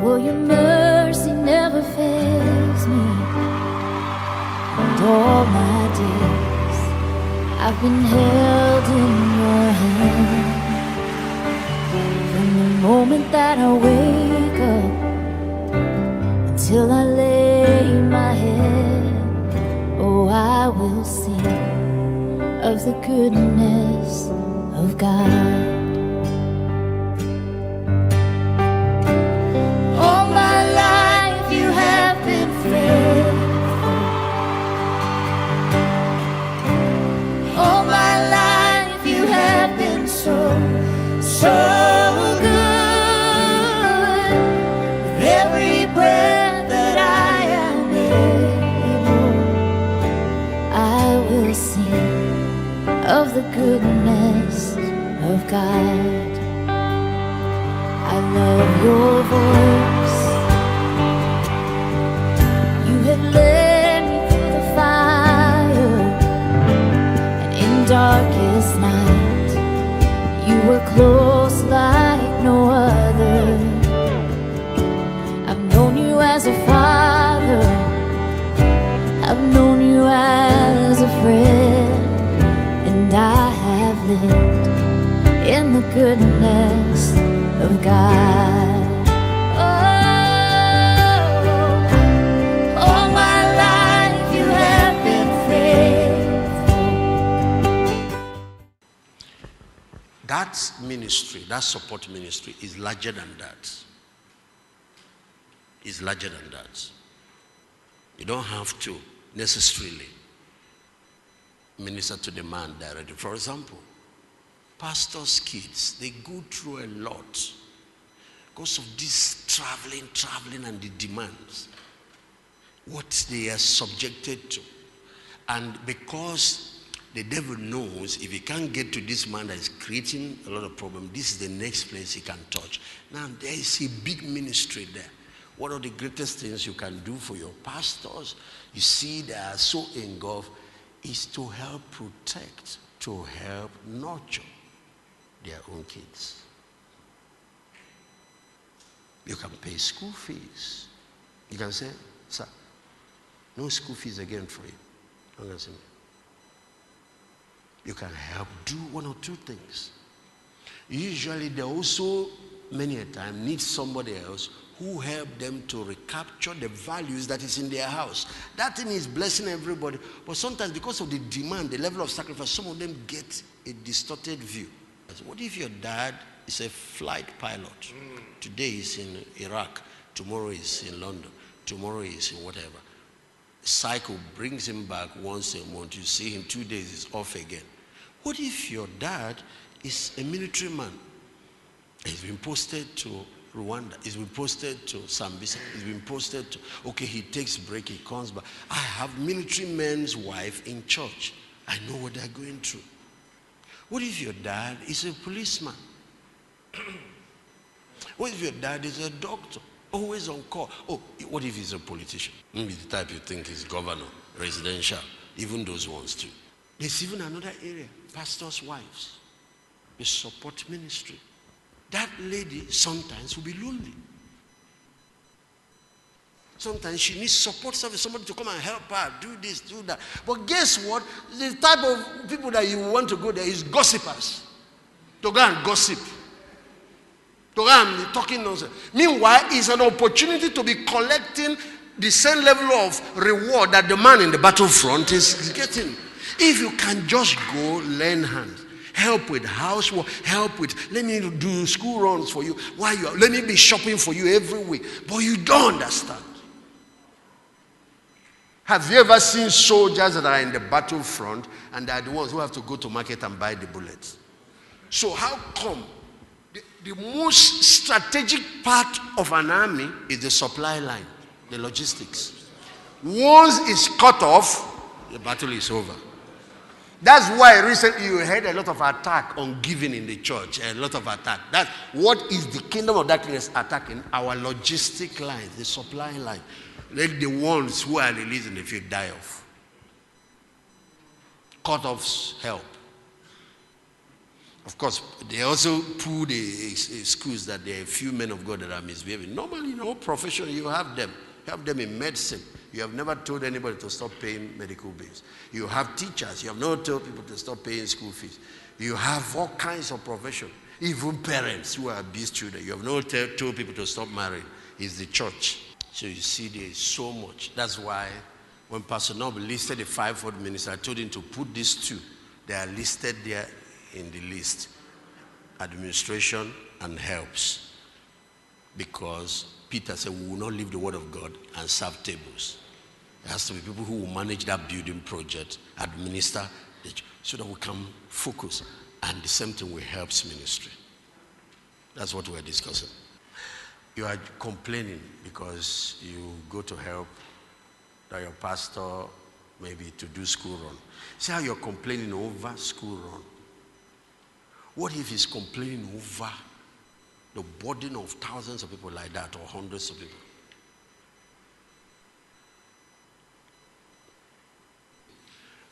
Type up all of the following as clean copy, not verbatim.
Oh, your mercy never fails me, and all my days I've been held in your hand. From the moment that I wake up until I lay my head, oh, I will sing of the goodness of God. All my life you have been faithful. All my life you have been so good. With every breath that I am able, I will sing of the goodness of God. I love your voice. You have led me through the fire, and in darkest night you were close like no other. I've known you as a father, I've known you as a friend, and I have lived in the goodness of God. Oh, all my life you have been faithful. That ministry, that support ministry is larger than that. It's larger than that. You don't have to necessarily minister to the man directly. For example, pastors' kids, they go through a lot because of this traveling and the demands, what they are subjected to. And because the devil knows if he can't get to this man that is creating a lot of problems, this is the next place he can touch. Now, there is a big ministry there. One of the greatest things you can do for your pastors, you see, they are so engulfed, is to help protect, to help nurture their own kids. You can pay school fees. You can say, sir, no school fees again for you. I'm going to say, you can help do one or two things. Usually they also, many a time, need somebody else who help them to recapture the values that is in their house. That thing is blessing everybody. But sometimes because of the demand, the level of sacrifice, some of them get a distorted view. What if your dad is a flight pilot? Today he's in Iraq, tomorrow he's in London, tomorrow he's in whatever. Cycle brings him back once a month. You see him 2 days, he's off again. What if your dad is a military man? He's been posted to Rwanda, he's been posted to Sambisa, he's been posted to, okay, he takes break, he comes back. I have military men's wife in church. I know what they're going through. What if your dad is a policeman? What if your dad is a doctor, always on call? Oh, what if he's a politician? Maybe the type you think is governor, residential, even those ones too. There's even another area, pastors' wives, the support ministry. That lady sometimes will be lonely. Sometimes she needs support service, somebody to come and help her, do this, do that. But guess what? The type of people that you want to go there is gossipers. To go and gossip. To go and be talking nonsense. Meanwhile, it's an opportunity to be collecting the same level of reward that the man in the battlefront is getting. If you can just go, lend hands. Help with housework, help with, let me do school runs for you. Let me be shopping for you every week. But you don't understand. Have you ever seen soldiers that are in the battlefront and they are the ones who have to go to market and buy the bullets? So how come the most strategic part of an army is the supply line, the logistics. Once it's cut off, the battle is over. That's why recently you heard a lot of attack on giving in the church, a lot of attack. That's what is the kingdom of darkness attacking? Our logistic line, the supply line. Let the ones who are released in the field die off. Cut-offs help. Of course, they also pull the excuse that there are a few men of God that are misbehaving. Normally, in all profession, you have them. You have them in medicine. You have never told anybody to stop paying medical bills. You have teachers. You have never told people to stop paying school fees. You have all kinds of profession. Even parents who abuse children. You have never told people to stop marrying. It's the church. So you see, there is so much. That's why when Pastor Noble listed the fivefold ministry, I told him to put these two. They are listed there in the list: administration and helps. Because Peter said, we will not leave the word of God and serve tables. There has to be people who will manage that building project, administer, so that we can focus. And the same thing with helps ministry. That's what we're discussing. You are complaining because you go to help that your pastor maybe to do school run. See how you're complaining over school run. What if he's complaining over the burden of thousands of people like that, or hundreds of people?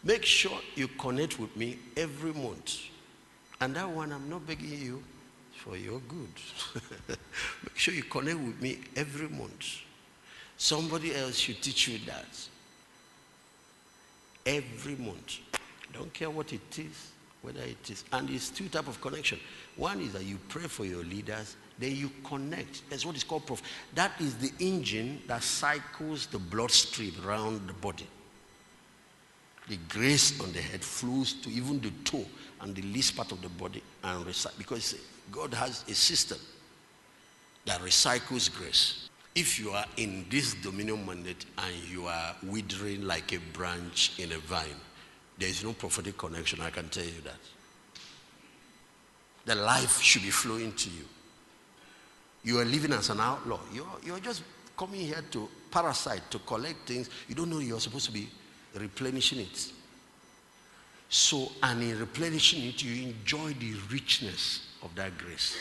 Make sure you connect with me every month. And that one, I'm not begging you, for your good. Make sure you connect with me every month. Somebody else should teach you that. Every month. Don't care what it is, whether it is. And it's two types of connection. One is that you pray for your leaders, then you connect. That's what is called prophetic. That is the engine that cycles the bloodstream around the body. The grace on the head flows to even the toe and the least part of the body and recycle, because God has a system that recycles grace. If you are in this dominion mandate and you are withering like a branch in a vine, there is no prophetic connection, I can tell you that. The life should be flowing to you. You are living as an outlaw. You're just coming here to parasite, to collect things. You don't know you're supposed to be replenishing it. So, and in replenishing it, you enjoy the richness of that grace.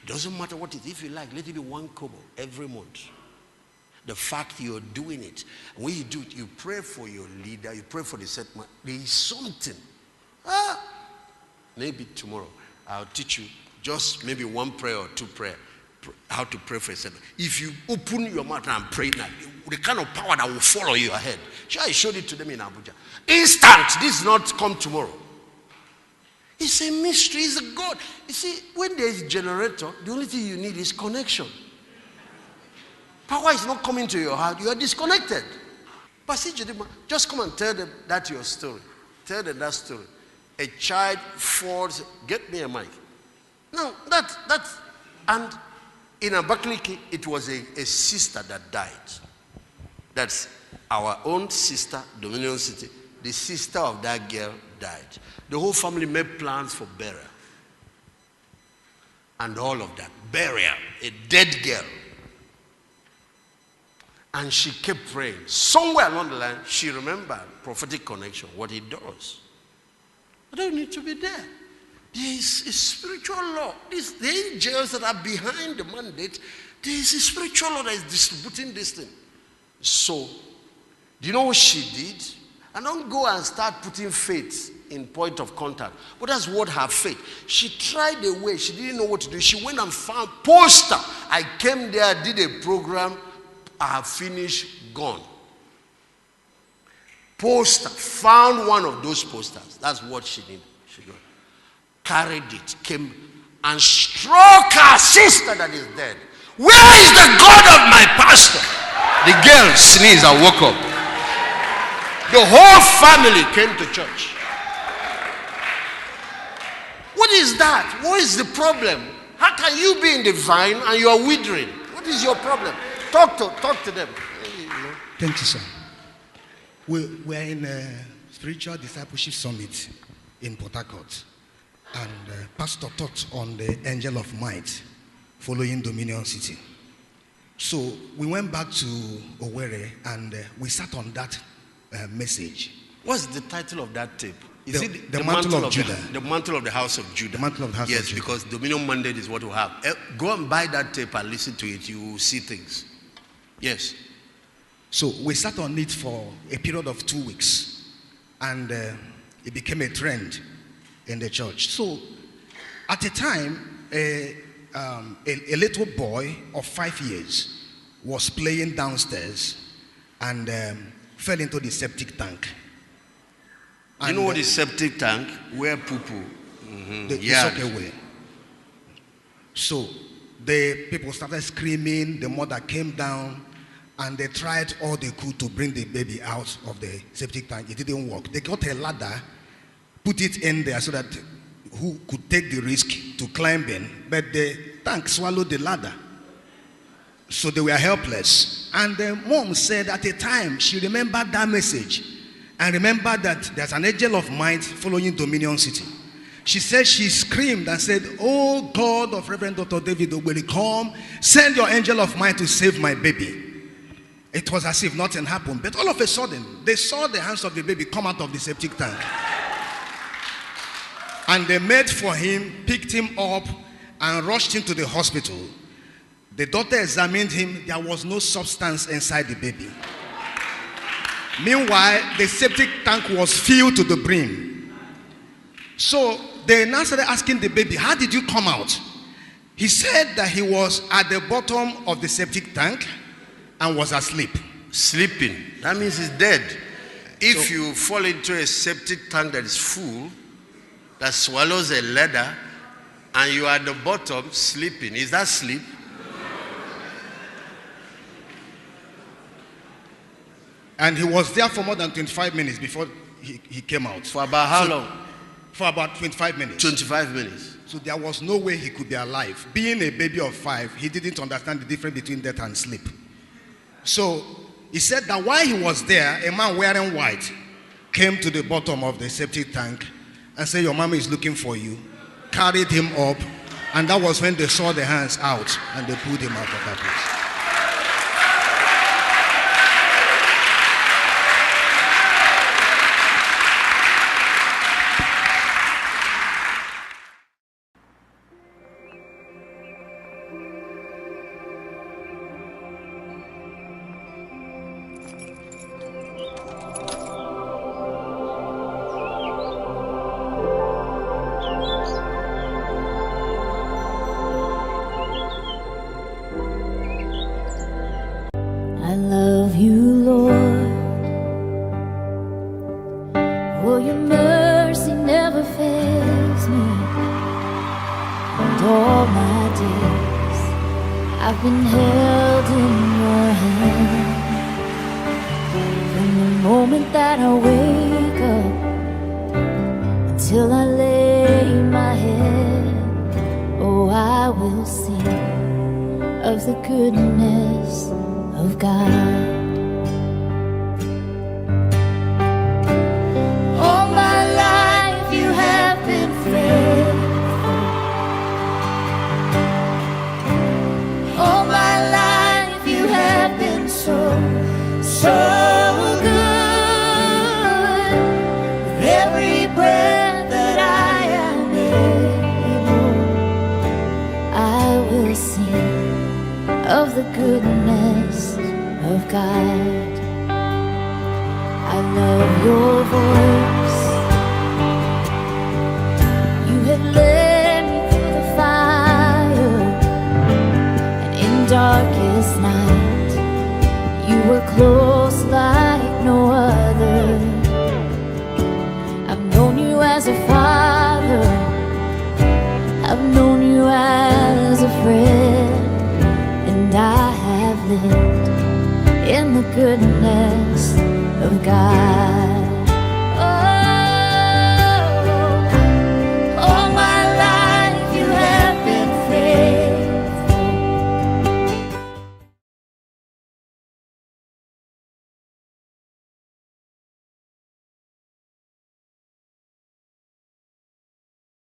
It doesn't matter what it is. If you like, let it be 1 kobo every month. The fact you're doing it. And when you do it, you pray for your leader, you pray for the set man. There is something. Maybe tomorrow I'll teach you just maybe 1 prayer or 2 prayer. How to pray for a set man. If you open your mouth and pray now, the kind of power that will follow you ahead. Sure, I showed it to them in Abuja. Instant. This is not come tomorrow. It's a mystery. It's a God. You see, when there is a generator, the only thing you need is connection. Power is not coming to your heart. You are disconnected. But see, just come and tell them that your story. Tell them that story. A child falls. Get me a mic. No, that's and in Abakaliki, it was a sister that died. That's our own sister, Dominion City. The sister of that girl died. The whole family made plans for burial. And all of that. Burial. A dead girl. And she kept praying. Somewhere along the line, she remembered prophetic connection, what it does. I don't need to be there. There is a spiritual law. The angels that are behind the mandate, there is a spiritual law that is distributing this thing. So, do you know what she did? And don't go and start putting faith in point of contact. But that's what her faith. She tried a way. She didn't know what to do. She went and found poster. I came there, did a program. I have finished, gone. Poster. Found one of those posters. That's what she did. She got. Carried it. Came and struck her sister that is dead. Where is the God of my pastor? The girl sneezed and woke up. The whole family came to church. What is that? What is the problem? How can you be in the vine and you are withering? What is your problem? Talk to them. Thank you, sir. We're in a spiritual discipleship summit in Port Harcourt. And Pastor taught on the angel of might following Dominion City. So we went back to Owerri and we sat on that message. What's the title of that tape? Is it the mantle of Judah? The mantle of the house of Judah. The mantle of the house of Judah. Yes, because Dominion mandate is what we have. Go and buy that tape and listen to it. You will see things. Yes. So we sat on it for a period of 2 weeks. And it became a trend in the church. So at a time, a little boy of 5 years was playing downstairs and fell into the septic tank. You know what is septic tank? Where poo-poo. They soak away. So the people started screaming. The mother came down and they tried all they could to bring the baby out of the septic tank. It didn't work. They got a ladder, put it in there so that who could take the risk to climb in, but the tank swallowed the ladder. So they were helpless. And the mom said at the time she remembered that message and remembered that there's an angel of might following Dominion City. She said she screamed and said, "Oh God of Reverend Dr. David Ogbueli, come, send your angel of might to save my baby." It was as if nothing happened. But all of a sudden, they saw the hands of the baby come out of the septic tank. And they made for him, picked him up, and rushed him to the hospital. The doctor examined him. There was no substance inside the baby. Meanwhile, the septic tank was filled to the brim. So they now started asking the baby, "How did you come out?" He said that he was at the bottom of the septic tank and was asleep. Sleeping. That means he's dead. If you fall into a septic tank that is full, that swallows a ladder, and you are at the bottom sleeping, is that sleep? And he was there for more than 25 minutes before he came out. For about how long? For about 25 minutes. 25 minutes. So there was no way he could be alive. Being a baby of 5, he didn't understand the difference between death and sleep. So he said that while he was there, a man wearing white came to the bottom of the septic tank and said, "Your mama is looking for you." Carried him up, and that was when they saw the hands out and they pulled him out of that place. I love you, Lord. Oh, your mercy never fails me. And all my days I've been held in your hand. From the moment that I wake up until I lay my head, oh, I will sing of the goodness of God. All my life you have been faithful. All my life you have been so good. With every breath that I am able, I will sing of the goodness of God. I love your voice. You have led me through the fire, and in darkest night you were close like no other. I've known you as a father, I've known you as a friend, and I have lived in the goodness of God.